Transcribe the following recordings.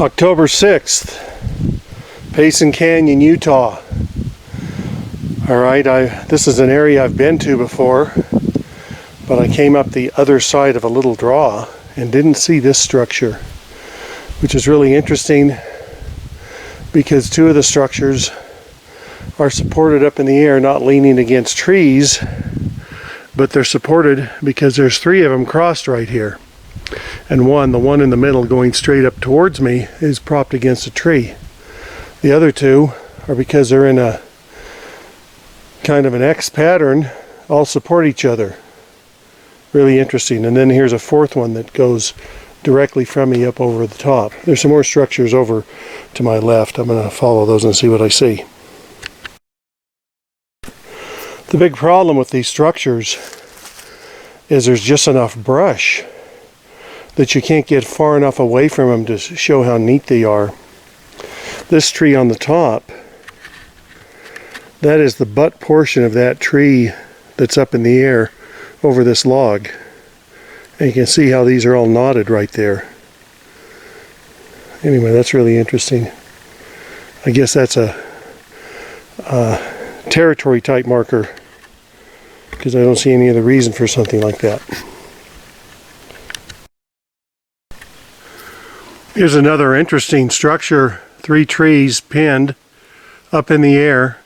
October 6th, Payson Canyon, Utah. Alright, this is an area I've been to before, but I came up the other side of a little draw and didn't see this structure, which is really interesting because two of the structures are supported up in the air, not leaning against trees, but they're supported because there's three of them crossed right here. And the one in the middle going straight up towards me is propped against a tree. The other two are, because they're in a kind of an X pattern, all support each other. Really interesting. And then here's a fourth one that goes directly from me up over the top. There's some more structures over to my left. I'm going to follow those and see what I see. The big problem with these structures is there's just enough brush that you can't get far enough away from them to show how neat they are. This tree on the top, that is the butt portion of that tree that's up in the air over this log. And you can see how these are all knotted right there. Anyway, that's really interesting. I guess that's a territory type marker, because I don't see any other reason for something like that. Here's another interesting structure. Three trees pinned up in the air.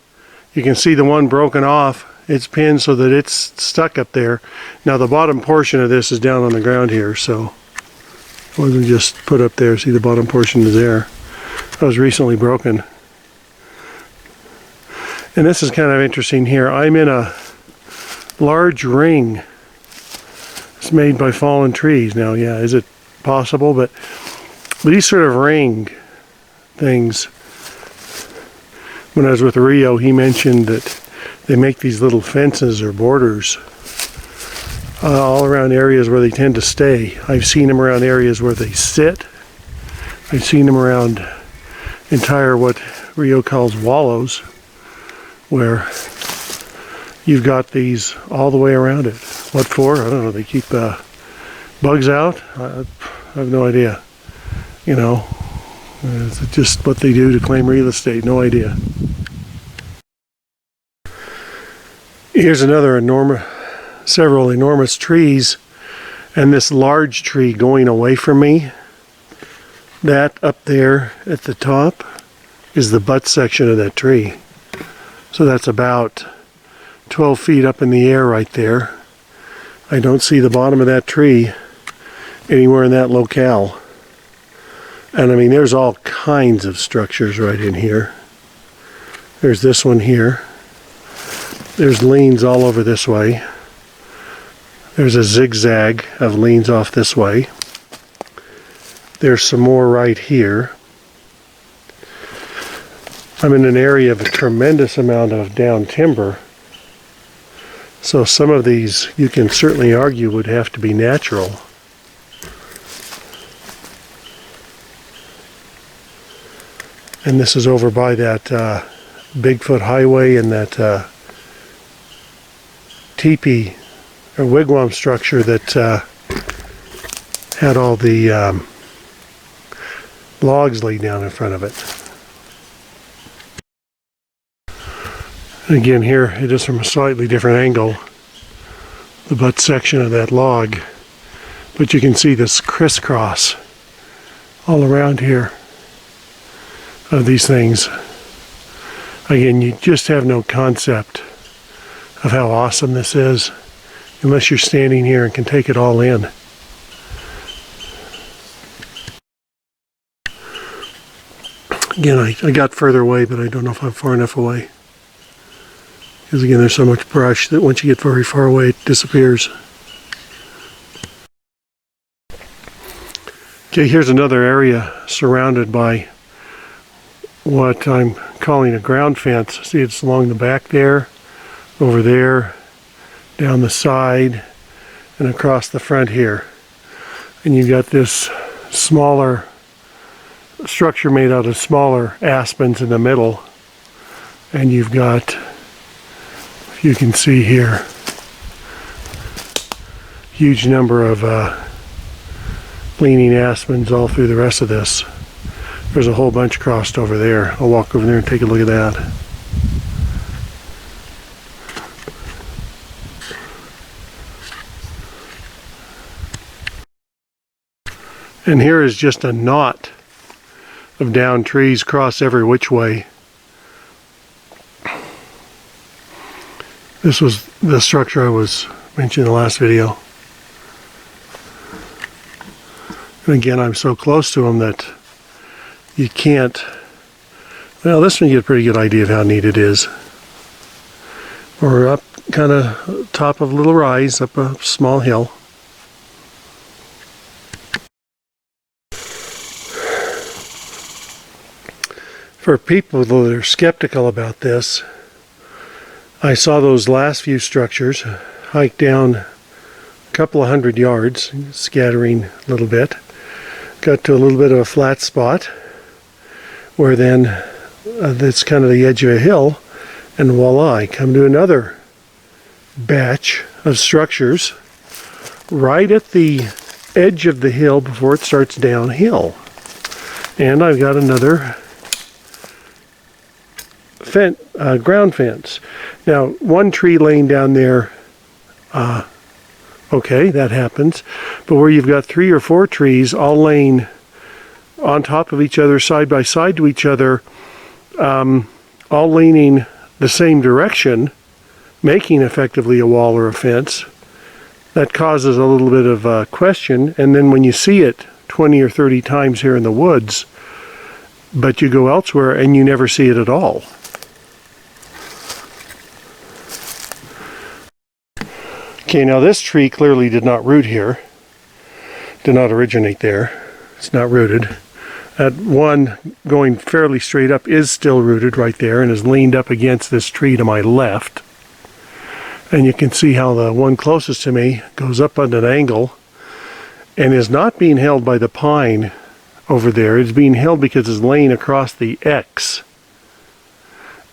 You can see the one broken off. It's pinned so that it's stuck up there. Now the bottom portion of this is down on the ground here, so it wasn't just put up there. See, the bottom portion is there. That was recently broken. And this is kind of interesting here. I'm in a large ring. It's made by fallen trees. Now, yeah, is it possible? But these sort of ring things, when I was with Rio, he mentioned that they make these little fences or borders all around areas where they tend to stay. I've seen them around areas where they sit. I've seen them around entire, what Rio calls wallows, where you've got these all the way around it. What for? I don't know. They keep bugs out? I have no idea. You know, it's just what they do to claim real estate. No idea. Here's another several enormous trees, and this large tree going away from me. That up there at the top is the butt section of that tree. So that's about 12 feet up in the air right there. I don't see the bottom of that tree anywhere in that locale. And I mean, there's all kinds of structures right in here. There's this one here. There's leans all over this way. There's a zigzag of leans off this way. There's some more right here. I'm in an area of a tremendous amount of down timber. So some of these, you can certainly argue, would have to be natural. And this is over by that Bigfoot highway and that teepee or wigwam structure that had all the logs laid down in front of it. And again, here it is from a slightly different angle, the butt section of that log, but you can see this crisscross all around here of these things. Again, you just have no concept of how awesome this is unless you're standing here and can take it all in. Again, I got further away, but I don't know if I'm far enough away. Because again, there's so much brush that once you get very far away, it disappears. Okay, here's another area surrounded by what I'm calling a ground fence. See, it's along the back there, over there, down the side, and across the front here. And you've got this smaller structure made out of smaller aspens in the middle. And you've got, you can see here, huge number of leaning aspens all through the rest of this. There's a whole bunch crossed over there. I'll walk over there and take a look at that. And here is just a knot of down trees cross every which way. This was the structure I was mentioning in the last video. And again, I'm so close to them that you can't. Well, this one you get a pretty good idea of how neat it is. We're up kind of top of a little rise, up a small hill. For people that are skeptical about this, I saw those last few structures, hike down a couple of 100 yards, scattering a little bit, got to a little bit of a flat spot, where then that's kind of the edge of a hill, and voila, I come to another batch of structures right at the edge of the hill before it starts downhill. And I've got another ground fence. Now, one tree laying down there, okay, that happens. But where you've got 3 or 4 trees all laying on top of each other, side by side to each other, all leaning the same direction, making effectively a wall or a fence, that causes a little bit of question. And then when you see it 20 or 30 times here in the woods, but you go elsewhere and you never see it at all. Okay, now this tree clearly did not root here, did not originate there. It's not rooted. That one going fairly straight up is still rooted right there and is leaned up against this tree to my left. And you can see how the one closest to me goes up at an angle and is not being held by the pine over there. It's being held because it's laying across the X.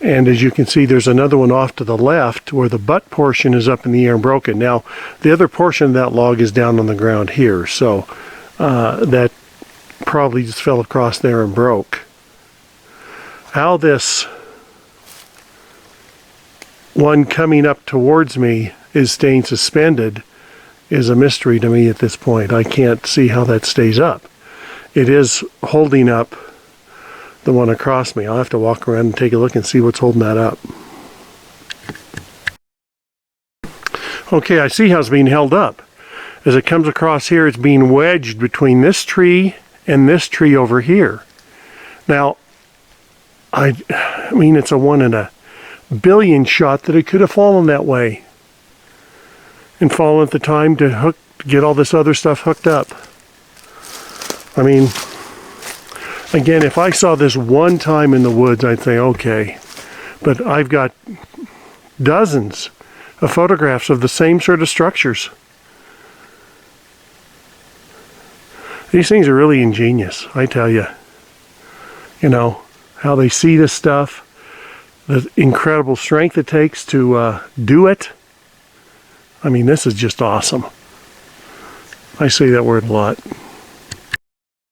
And as you can see, there's another one off to the left where the butt portion is up in the air and broken. Now, the other portion of that log is down on the ground here, so that probably just fell across there and broke. How this one coming up towards me is staying suspended is a mystery to me at this point. I can't see how that stays up. It is holding up the one across me. I'll have to walk around and take a look and see what's holding that up. Okay, I see how it's being held up. As it comes across here, it's being wedged between this tree and this tree over here. Now, I mean, it's a 1 in a billion shot that it could have fallen that way and fallen at the time to get all this other stuff hooked up. I mean, again, if I saw this one time in the woods, I'd say, okay. But I've got dozens of photographs of the same sort of structures. These things are really ingenious, I tell you. You know, how they see this stuff, the incredible strength it takes to do it. I mean, this is just awesome. I say that word a lot.